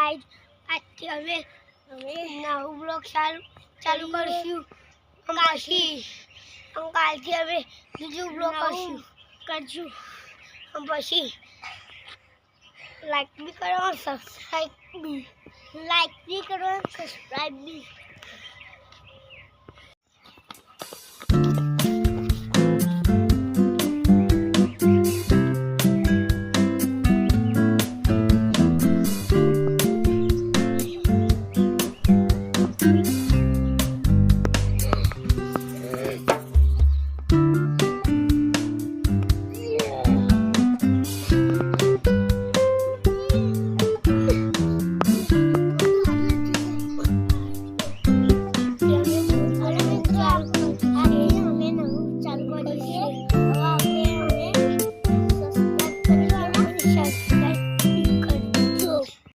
guys આજથી હવે નવો બ્લોગ ચાલુ કરશું પછી કાલથી હવે બીજું બ્લોગ કરશું પછી લાઈક બી કરો સબસ્ક્રાઇબ બી કરો સબસ્ક્રાઇબ બી